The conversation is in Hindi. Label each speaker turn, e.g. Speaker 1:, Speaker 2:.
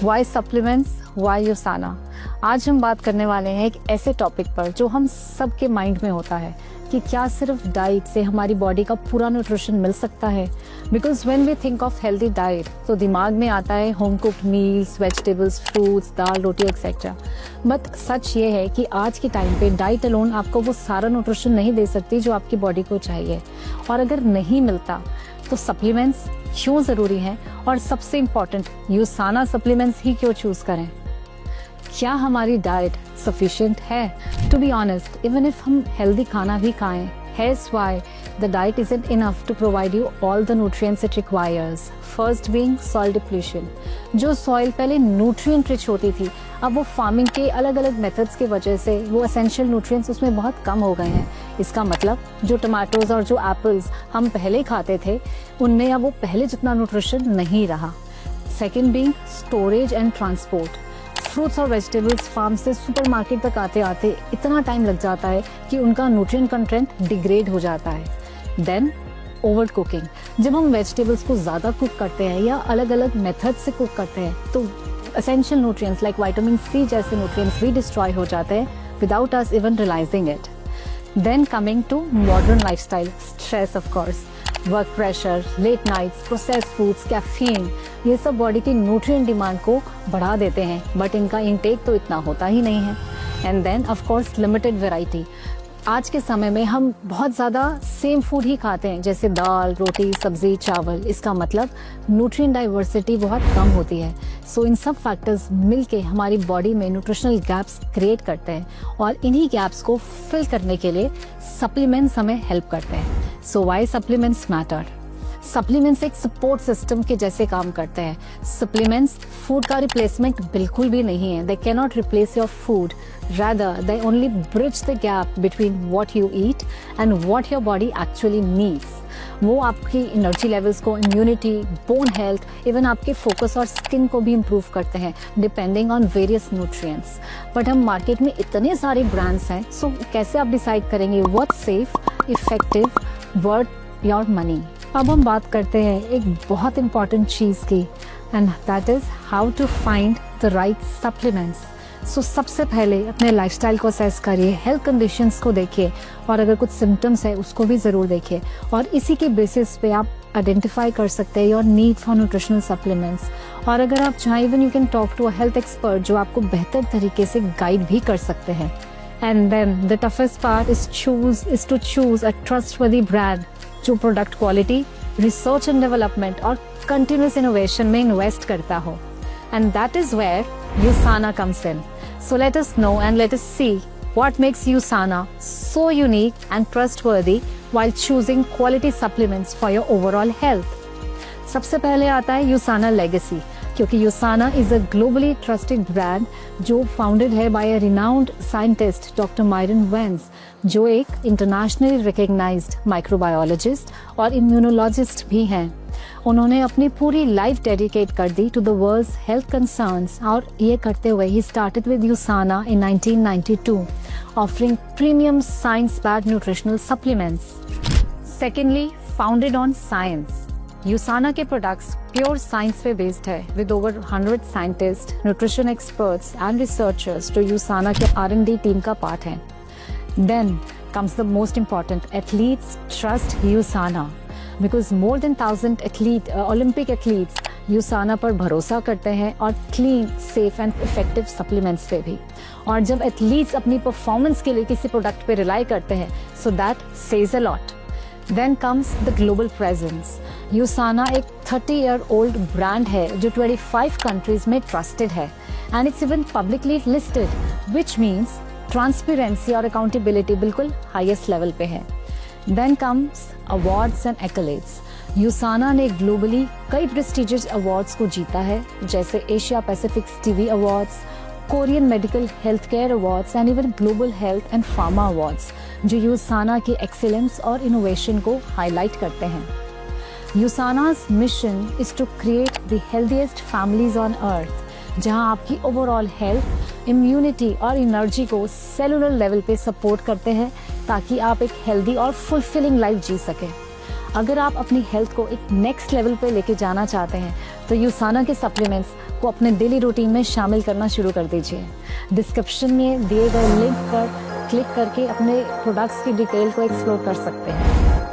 Speaker 1: Y supplements, Y यूसाना। आज हम बात करने वाले हैं एक ऐसे टॉपिक पर जो हम सबके माइंड में होता है कि क्या सिर्फ डाइट से हमारी बॉडी का पूरा न्यूट्रिशन मिल सकता है। Because when we think of healthy diet तो दिमाग में आता है home cooked meals, vegetables, fruits, दाल, रोटी एक्सेट्रा। बट सच ये है कि आज के टाइम पे डाइट अलोन आपको वो सारा न्यूट्रिशन नहीं दे सकती जो आपकी बॉडी को चाहिए, और अगर नहीं मिलता तो सप्लीमेंट्स क्यों ज़रूरी हैं, और सबसे इम्पॉर्टेंट यूसाना सप्लीमेंट्स ही क्यों चूज़ करें। क्या हमारी डाइट सफिशिएंट है? To be honest, even if हम हेल्दी खाना भी खाएं, here's why the diet isn't enough to provide you all the nutrients it requires. First being soil depletion. जो सॉइल पहले न्यूट्रिएंट रिच होती थी, अब वो फार्मिंग के अलग अलग मेथड्स की वजह से वो एसेंशियल न्यूट्रिएंट्स उसमें बहुत कम हो गए हैं। इसका मतलब जो टमाटोज और जो एप्पल्स हम पहले खाते थे उनमें अब वो पहले जितना न्यूट्रिशन नहीं रहा। Second being storage and transport. Fruits और वेजिटेबल्स फार्म से सुपरमार्केट तक आते आते इतना टाइम लग जाता है कि उनका न्यूट्रिएंट कंटेंट डिग्रेड हो जाता है। Then overcooking. जब हम वेजिटेबल्स को ज़्यादा कुक करते हैं या अलग अलग मेथड से कुक करते हैं तो essential nutrients like vitamin C जैसे न्यूट्रिएंट्स भी डिस्ट्रॉय हो जाते हैं without us even realising it. Then coming to modern lifestyle, stress of course, work pressure, late nights, processed foods, caffeine, ये सब बॉडी की न्यूट्रिएंट डिमांड को बढ़ा देते हैं, बट इनका इंटेक तो इतना होता ही नहीं है। And then of course limited variety. आज के समय में हम बहुत ज़्यादा सेम फूड ही खाते हैं, जैसे दाल, रोटी, सब्जी, चावल। इसका मतलब न्यूट्रिएंट डाइवर्सिटी बहुत कम होती है। सो इन सब फैक्टर्स मिलके हमारी बॉडी में न्यूट्रिशनल गैप्स क्रिएट करते हैं, और इन्हीं गैप्स को फिल करने के लिए सप्लीमेंट्स हमें हेल्प करते हैं। सो वाई सप्लीमेंट्स मैटर? सप्लीमेंट्स एक सपोर्ट सिस्टम के जैसे काम करते हैं। सप्लीमेंट्स फूड का रिप्लेसमेंट बिल्कुल भी नहीं है। They can not replace your food, rather they only bridge the gap between what you eat and what your body actually needs. वो आपकी एनर्जी लेवल्स को, इम्यूनिटी, बोन हेल्थ, इवन आपके फोकस और स्किन को भी इम्प्रूव करते हैं depending on various nutrients. But हम मार्केट में इतने सारे ब्रांड्स हैं, सो कैसे आप डिसाइड करेंगे what safe, effective, worth your money. अब हम बात करते हैं एक बहुत इंपॉर्टेंट चीज़ की, and that is how to find the right supplements. So सबसे पहले अपने लाइफस्टाइल को असेस करिए, हेल्थ कंडीशंस को देखिए, और अगर कुछ सिम्टम्स है उसको भी ज़रूर देखिए, और इसी के बेसिस पे आप आइडेंटिफाई कर सकते हैं your need for nutritional supplements. और अगर आप चाहें even you can talk to a health expert जो आपको बेहतर तरीके से गाइड भी कर सकते हैं। And then the toughest part is to choose a trustworthy brand जो product quality, research and development और कंटिन्यूस इनोवेशन में इन्वेस्ट करता हो। And that is where USANA comes in. So let us know and let us see what makes USANA so unique and trustworthy while choosing quality supplements for your overall health. सबसे पहले आता है यूसाना लेगेसी, क्योंकि USANA is a globally trusted brand जो फाउंडेड है by a renowned scientist doctor Myron Wentz, जो एक इंटरनेशनली रिकग्नाइज्ड माइक्रोबायोलॉजिस्ट और इम्यूनोलॉजिस्ट भी हैं। उन्होंने अपनी पूरी लाइफ डेडिकेट कर दी to the world's health concerns, और ये करते हुए ही started with USANA in 1992, offering premium science backed nutritional supplements. Secondly, founded on science, USANA के प्रोडक्ट्स प्योर साइंस पे बेस्ड है, with over 100 scientist, nutrition experts and researchers जो यूसाना के R&D टीम का पार्ट हैं। Then comes the most important, athletes trust USANA, because more than 1000 athlete, Olympic athletes USANA पर भरोसा करते हैं, और clean, safe and effective supplements पे भी। और जब एथलीट्स अपनी परफॉर्मेंस के लिए किसी प्रोडक्ट पे रिलाई करते हैं, so that says a lot. Then comes the global presence. USANA एक 30-year-old ब्रांड है जो 25 कंट्रीज में ट्रस्टेड है, and it's even publicly listed, which means transparency और अकाउंटेबिलिटी बिल्कुल हाईएस्ट लेवल पे है। Then comes awards and accolades. USANA ने ग्लोबली कई प्रेस्टिजियस अवार्ड्स को जीता है, जैसे Asia Pacific Stevie awards, Korean medical health care awards and even global health and pharma awards, जो यूसाना की एक्सीलेंस और इनोवेशन को हाईलाइट करते हैं। USANA's mission is to create the healthiest families on earth, जहां आपकी ओवरऑल हेल्थ, इम्यूनिटी और एनर्जी को सेलुलर लेवल पे सपोर्ट करते हैं, ताकि आप एक हेल्दी और फुलफिलिंग लाइफ जी सकें। अगर आप अपनी हेल्थ को एक नेक्स्ट लेवल पे लेके जाना चाहते हैं तो यूसाना के सप्लीमेंट्स को अपने डेली रूटीन में शामिल करना शुरू कर दीजिए। डिस्क्रिप्शन में दिए गए लिंक पर क्लिक करके अपने प्रोडक्ट्स की डिटेल को एक्सप्लोर कर सकते हैं।